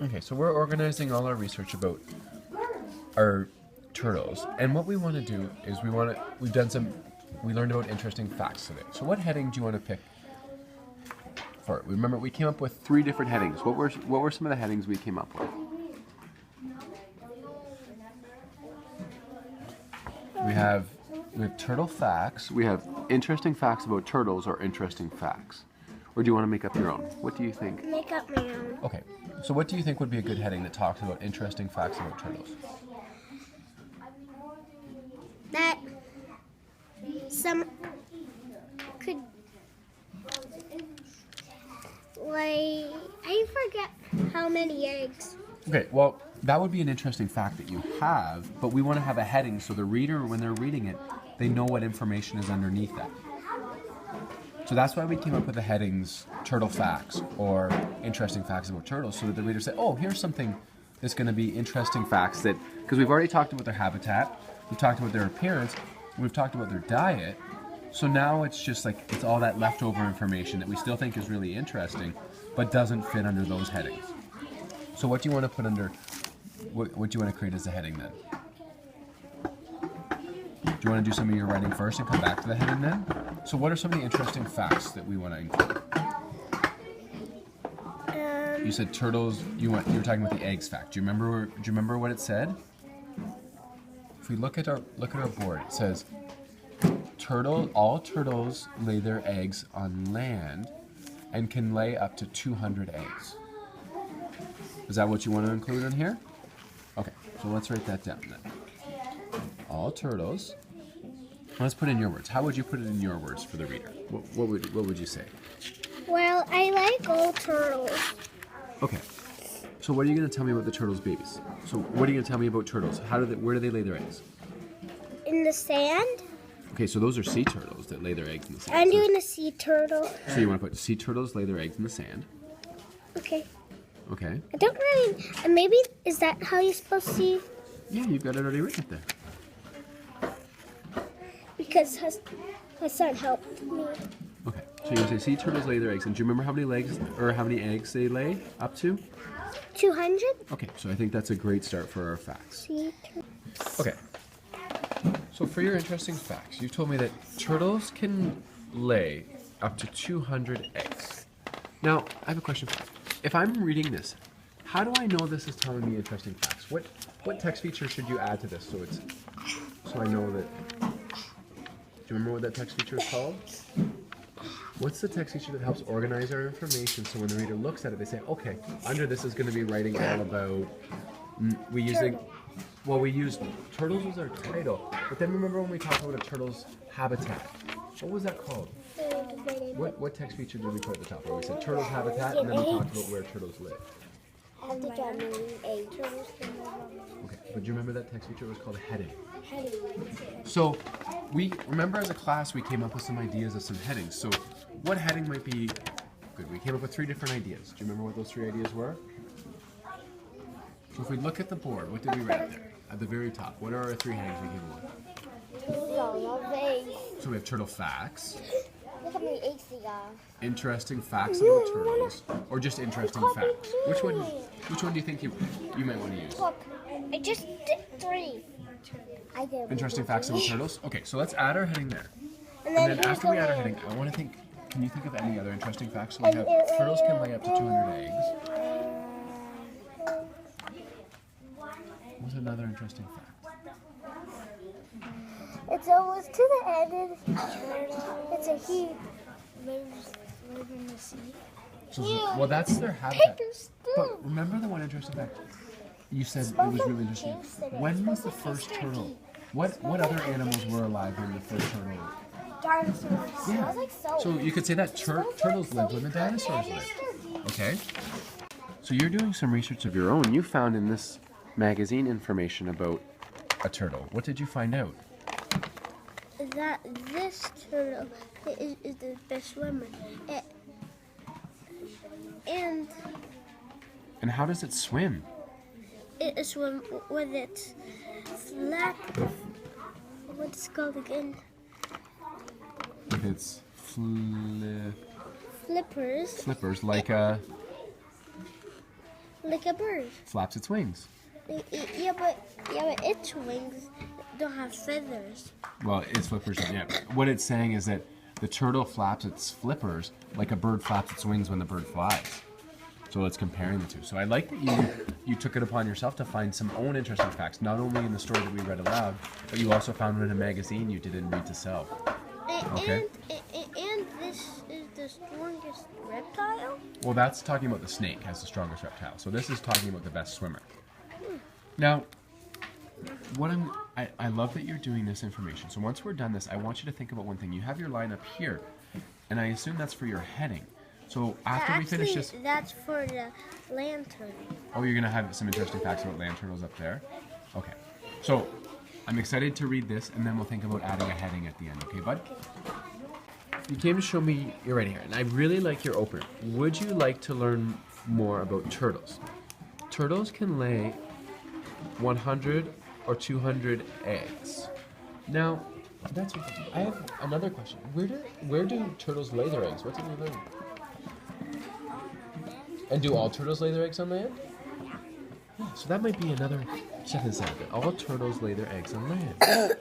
Okay, so we're organizing all our research about our turtles, and what we want to do is we learned about interesting facts today. So what heading do you want to pick for it? Remember, we came up with 3 different headings. What were some of the headings we came up with? We have turtle facts. We have interesting facts about turtles or interesting facts. Or do you want to make up your own? What do you think? Make up my own. Okay. So what do you think would be a good heading that talks about interesting facts about turtles? That some could, like, I forget how many eggs. Okay, well, that would be an interesting fact that you have, but we want to have a heading so the reader, when they're reading it, they know what information is underneath that. So that's why we came up with the headings turtle facts or interesting facts about turtles, so that the reader say, oh, here's something that's going to be interesting facts that, because we've already talked about their habitat, we've talked about their appearance, we've talked about their diet, so now it's just like, it's all that leftover information that we still think is really interesting, but doesn't fit under those headings. So what do you want to put under, what do you want to create as a heading then? Do you want to do some of your writing first and come back to the heading then? So what are some of the interesting facts that we want to include? You said turtles. You were talking about the eggs fact. Do you remember what it said? If we look at our board, it says all turtles lay their eggs on land and can lay up to 200 eggs. Is that what you want to include in here? Okay, so let's write that down then. All turtles. Let's put in your words. How would you put it in your words for the reader? What would you say? Well, I like all turtles. Okay. So what are you going to tell me about the turtles' babies? So what are you going to tell me about turtles? Where do they lay their eggs? In the sand. Okay, so those are sea turtles that lay their eggs in the sand. I'm doing a sea turtle. So you want to put sea turtles lay their eggs in the sand. Okay. Okay. I don't really. Maybe is that how you're supposed to see? Yeah, you've got it already written up there. Because Hassan helped me. Okay, so you say sea turtles lay their eggs, and do you remember how many eggs they lay up to? 200. Okay, so I think that's a great start for our facts. Sea turtles. Okay. So for your interesting facts, you told me that turtles can lay up to 200 eggs. Now, I have a question for you. If I'm reading this, how do I know this is telling me interesting facts? What text feature should you add to this so I know that? Do you remember what that text feature is called? What's the text feature that helps organize our information so when the reader looks at it, they say, okay, under this is going to be writing all about, we use turtles was our title, but then remember when we talked about a turtle's habitat? What was that called? What text feature did we put at the top where we said turtles habitat and then we talked about where turtles live? Okay, Okay, but do you remember that text feature was called heading? So we remember as a class we came up with some ideas of some headings. So what heading might be good? We came up with 3 different ideas. Do you remember what those 3 ideas were? So if we look at the board, what did we write up there? At the very top, what are our 3 headings we came up with? So we have turtle facts. Look how many eggs they got. Interesting facts about turtles, or just interesting facts. Which one do you think you might want to use? Look, I just did 3. I did. Interesting facts about turtles? Okay, so let's add our heading there. And then after we add our heading, I want to think, can you think of any other interesting facts? So we have turtles can lay up to 200 eggs. What's another interesting fact? It's almost to the end. It's a he lives in the sea. Well, that's their habitat. But remember the one interesting fact? You said it was really interesting. When was the first turtle? What other animals were alive when the first turtle? Dinosaurs. Yeah. So you could say that turtles lived when the dinosaurs lived. Okay. So you're doing some research of your own. You found in this magazine information about a turtle. What did you find out? That this turtle is the best swimmer. And how does it swim? It swims with its what's it called again? With its flippers. Flippers, like a Like a bird. Flaps its wings. Yeah, but its wings don't have feathers. Well, its flippers, yeah. What it's saying is that the turtle flaps its flippers like a bird flaps its wings when the bird flies. So it's comparing the two. So I like that you took it upon yourself to find some own interesting facts, not only in the story that we read aloud, but you also found it in a magazine you didn't read to sell. Okay. And this is the strongest reptile? Well, that's talking about the snake as the strongest reptile. So this is talking about the best swimmer. Now, I love that you're doing this information. So once we're done this, I want you to think about one thing. You have your line up here, and I assume that's for your heading. So after we finish this... that's for the land turtle. Oh, you're going to have some interesting facts about land turtles up there? Okay. So I'm excited to read this, and then we'll think about adding a heading at the end. Okay, bud? You came to show me your right here, and I really like your opener. Would you like to learn more about turtles? Turtles can lay 100 or 200 eggs. Now, I have another question. Where do turtles lay their eggs? What did we learn? And do all turtles lay their eggs on land? Yeah, so that might be another check this out. All turtles lay their eggs on land.